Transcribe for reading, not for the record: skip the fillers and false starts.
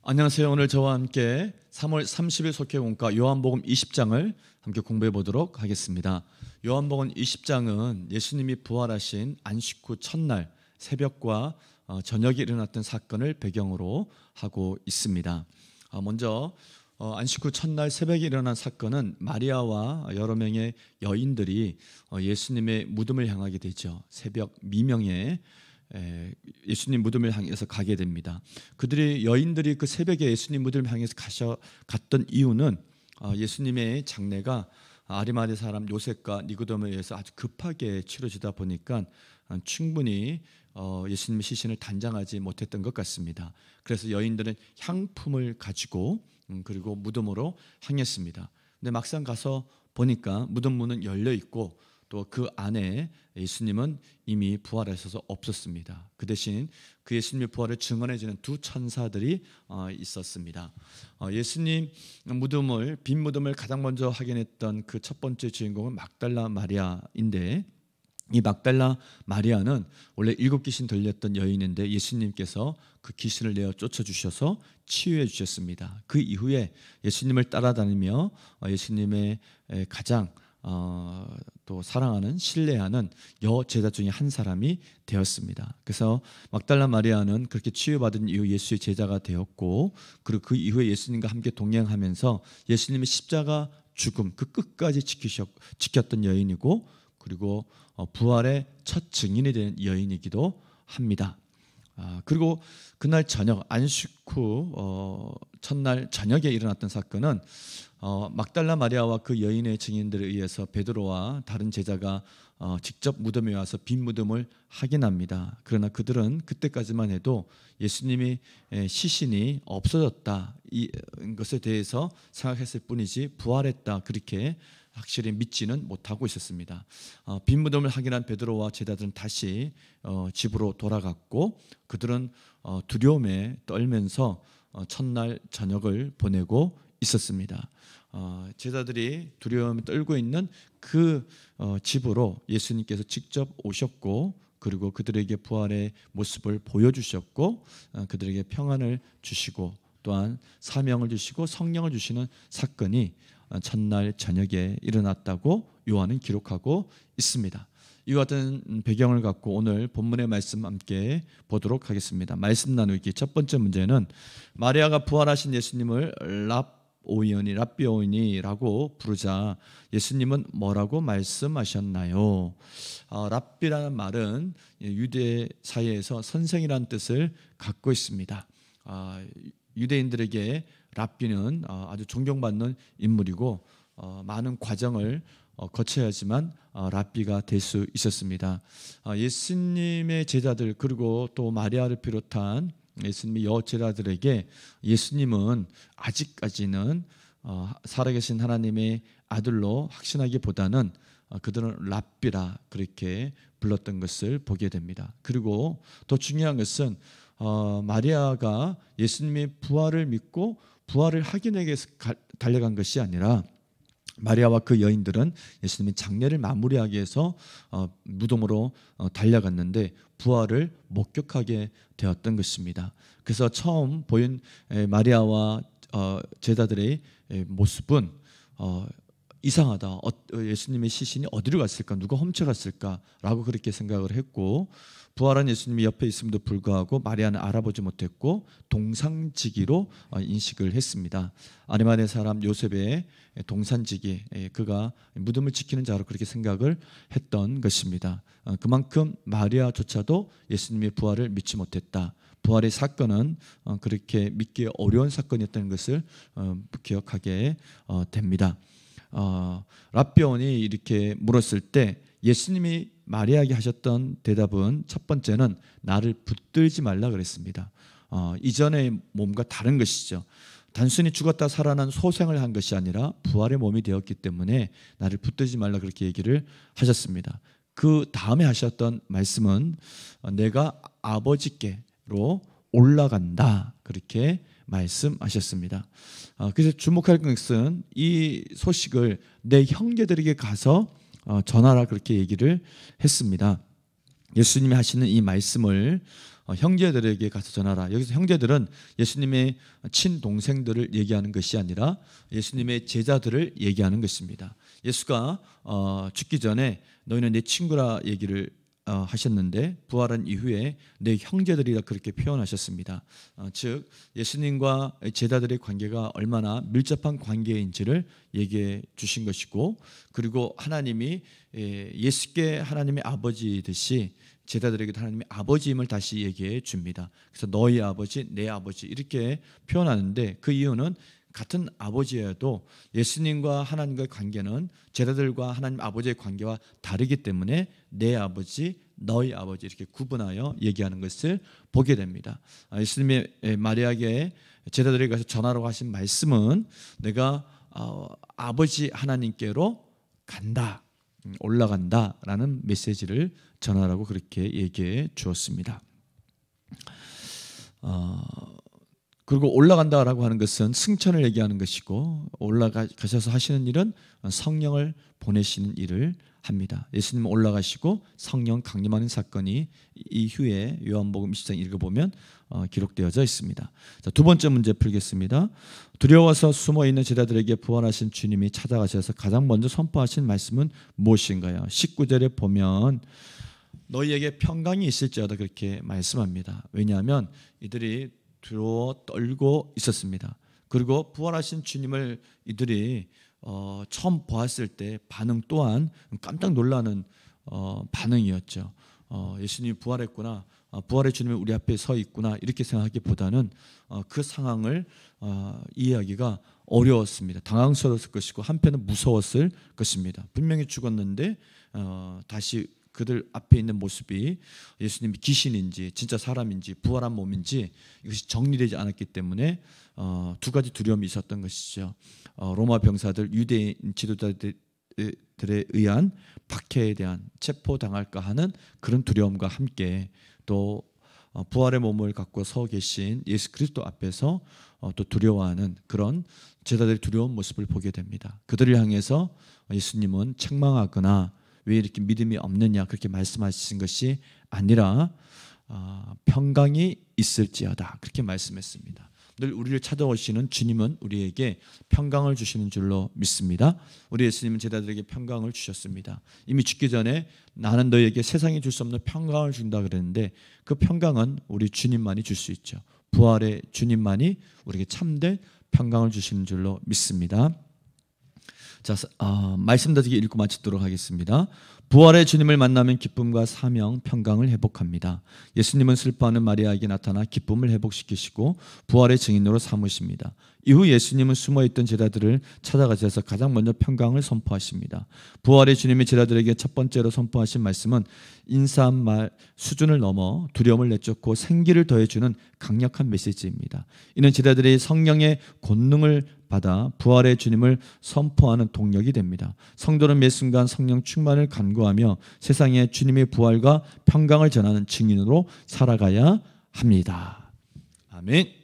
안녕하세요. 오늘 저와 함께 3월 30일 속회공과 요한복음 20장을 함께 공부해 보도록 하겠습니다. 요한복음 20장은 예수님이 부활하신 안식 후 첫날 새벽과 저녁에 일어났던 사건을 배경으로 하고 있습니다. 먼저 안식 후 첫날 새벽에 일어난 사건은 마리아와 여러 명의 여인들이 예수님의 무덤을 향하게 되죠. 새벽 미명에 예수님 무덤을 향해서 가게 됩니다. 여인들이 그 새벽에 예수님 무덤을 향해서 갔던 이유는 예수님의 장례가 아리마대 사람 요셉과 니고데모에 의해서 아주 급하게 치러지다 보니까 충분히 예수님의 시신을 단장하지 못했던 것 같습니다. 그래서 여인들은 향품을 가지고 그리고 무덤으로 향했습니다. 근데 막상 가서 보니까 무덤 문은 열려 있고 또 그 안에 예수님은 이미 부활하셔서 없었습니다. 그 대신 그 예수님의 부활을 증언해 주는 두 천사들이 있었습니다. 예수님 빈 무덤을 가장 먼저 확인했던 그 첫 번째 주인공은 막달라 마리아인데, 이 막달라 마리아는 원래 7귀신 들렸던 여인인데 예수님께서 그 귀신을 내어 쫓아주셔서 치유해 주셨습니다. 그 이후에 예수님을 따라다니며 예수님의 가장 또 사랑하는 신뢰하는 여제자 중에 한 사람이 되었습니다. 그래서 막달라 마리아는 그렇게 치유받은 이후 예수의 제자가 되었고, 그리고 그 이후에 예수님과 함께 동행하면서 예수님의 십자가 죽음 그 끝까지 지켰던 여인이고, 그리고 부활의 첫 증인이 된 여인이기도 합니다. 그리고 그날 저녁 안식 후 첫날 저녁에 일어났던 사건은 막달라 마리아와 그 여인의 증인들에 의해서 베드로와 다른 제자가 직접 무덤에 와서 빈 무덤을 확인합니다. 그러나 그들은 그때까지만 해도 예수님이 시신이 없어졌다 이 것에 대해서 생각했을 뿐이지 부활했다 그렇게 확실히 믿지는 못하고 있었습니다. 빈 무덤을 확인한 베드로와 제자들은 다시 집으로 돌아갔고, 그들은 두려움에 떨면서 첫날 저녁을 보내고 있었습니다. 제자들이 두려움에 떨고 있는 그 집으로 예수님께서 직접 오셨고, 그리고 그들에게 부활의 모습을 보여주셨고, 그들에게 평안을 주시고 또한 사명을 주시고 성령을 주시는 사건이 첫날 저녁에 일어났다고 요한은 기록하고 있습니다. 이와 같은 배경을 갖고 오늘 본문의 말씀 함께 보도록 하겠습니다. 말씀 나누기 첫 번째 문제는 마리아가 부활하신 예수님을 랍비오니라고 부르자 예수님은 뭐라고 말씀하셨나요? 랍비라는 말은 유대 사회에서 선생이라는 뜻을 갖고 있습니다. 유대인들에게 랍비는 아주 존경받는 인물이고 많은 과정을 거쳐야지만 랍비가 될 수 있었습니다. 예수님의 제자들 그리고 또 마리아를 비롯한 예수님의 여제자들에게 예수님은 아직까지는 살아계신 하나님의 아들로 확신하기보다는 그들은 랍비라 그렇게 불렀던 것을 보게 됩니다. 그리고 더 중요한 것은 마리아가 예수님의 부활을 믿고 부활을 확인하기 위해서 달려간 것이 아니라 마리아와 그 여인들은 예수님의 장례를 마무리하기 위해서 무덤으로 달려갔는데 부활을 목격하게 되었던 것입니다. 그래서 처음 보인 마리아와 제자들의 모습은 이상하다. 예수님의 시신이 어디로 갔을까? 누가 훔쳐갔을까?라고 그렇게 생각을 했고, 부활한 예수님이 옆에 있음에도 불구하고 마리아는 알아보지 못했고 동상지기로 인식을 했습니다. 아리마대 사람 요셉의 동산지기, 그가 무덤을 지키는 자로 그렇게 생각을 했던 것입니다. 그만큼 마리아조차도 예수님의 부활을 믿지 못했다. 부활의 사건은 그렇게 믿기 어려운 사건이었다는 것을 기억하게 됩니다. 랍비온이 이렇게 물었을 때 예수님이 마리아에게 하셨던 대답은 첫 번째는 나를 붙들지 말라 그랬습니다. 이전의 몸과 다른 것이죠. 단순히 죽었다 살아난 소생을 한 것이 아니라 부활의 몸이 되었기 때문에 나를 붙들지 말라 그렇게 얘기를 하셨습니다. 그 다음에 하셨던 말씀은 내가 아버지께로 올라간다 그렇게 말씀하셨습니다. 그래서 주목할 것은 이 소식을 내 형제들에게 가서 전하라 그렇게 얘기를 했습니다. 예수님이 하시는 이 말씀을 형제들에게 가서 전하라. 여기서 형제들은 예수님의 친동생들을 얘기하는 것이 아니라 예수님의 제자들을 얘기하는 것입니다. 예수가 죽기 전에 너희는 내 친구라 얘기를 하셨는데 부활한 이후에 내 형제들이라 그렇게 표현하셨습니다. 즉 예수님과 제자들의 관계가 얼마나 밀접한 관계인지를 얘기해 주신 것이고, 그리고 하나님이 예수께 하나님의 아버지듯이 제자들에게도 하나님의 아버지임을 다시 얘기해 줍니다. 그래서 너희 아버지, 내 아버지 이렇게 표현하는데, 그 이유는 같은 아버지여도 예수님과 하나님과의 관계는 제자들과 하나님 아버지의 관계와 다르기 때문에 내 아버지, 너희 아버지 이렇게 구분하여 얘기하는 것을 보게 됩니다. 예수님의 마리아에게 제자들에게 가서 전하라고 하신 말씀은 내가 아버지 하나님께로 간다, 올라간다라는 메시지를 전하라고 그렇게 얘기해 주었습니다. 그리고 올라간다라고 하는 것은 승천을 얘기하는 것이고, 올라가셔서 하시는 일은 성령을 보내시는 일을 합니다. 예수님은 올라가시고 성령 강림하는 사건이 이후에 요한복음 20장 읽어보면 기록되어져 있습니다. 자, 두 번째 문제 풀겠습니다. 두려워서 숨어있는 제자들에게 부활하신 주님이 찾아가셔서 가장 먼저 선포하신 말씀은 무엇인가요? 19절에 보면 너희에게 평강이 있을지어다 그렇게 말씀합니다. 왜냐하면 이들이 두려워 떨고 있었습니다. 그리고 부활하신 주님을 이들이 처음 보았을 때 반응 또한 깜짝 놀라는 반응이었죠. 예수님이 부활했구나, 부활의 주님이 우리 앞에 서 있구나 이렇게 생각하기보다는 그 상황을 이해하기가 어려웠습니다. 당황스러웠을 것이고 한편은 무서웠을 것입니다. 분명히 죽었는데 다시 그들 앞에 있는 모습이 예수님이 귀신인지 진짜 사람인지 부활한 몸인지 이것이 정리되지 않았기 때문에 두 가지 두려움이 있었던 것이죠. 로마 병사들, 유대인 지도자들에 의한 박해에 대한 체포당할까 하는 그런 두려움과 함께 또 부활의 몸을 갖고 서 계신 예수 그리스도 앞에서 또 두려워하는 그런 제자들의 두려운 모습을 보게 됩니다. 그들을 향해서 예수님은 책망하거나 왜 이렇게 믿음이 없느냐 그렇게 말씀하신 것이 아니라 평강이 있을지어다 그렇게 말씀했습니다. 늘 우리를 찾아오시는 주님은 우리에게 평강을 주시는 줄로 믿습니다. 우리 예수님은 제자들에게 평강을 주셨습니다. 이미 죽기 전에 나는 너희에게 세상이 줄 수 없는 평강을 준다 그랬는데 그 평강은 우리 주님만이 줄 수 있죠. 부활의 주님만이 우리에게 참된 평강을 주시는 줄로 믿습니다. 자, 말씀 더디게 읽고 마치도록 하겠습니다. 부활의 주님을 만나면 기쁨과 사명, 평강을 회복합니다. 예수님은 슬퍼하는 마리아에게 나타나 기쁨을 회복시키시고 부활의 증인으로 삼으십니다. 이후 예수님은 숨어있던 제자들을 찾아가셔서 가장 먼저 평강을 선포하십니다. 부활의 주님이 제자들에게 첫 번째로 선포하신 말씀은 인사한 말 수준을 넘어 두려움을 내쫓고 생기를 더해주는 강력한 메시지입니다. 이는 제자들이 성령의 권능을 받아 부활의 주님을 선포하는 동력이 됩니다. 성도는 매 순간 성령 충만을 간구하며 세상에 주님의 부활과 평강을 전하는 증인으로 살아가야 합니다. 아멘.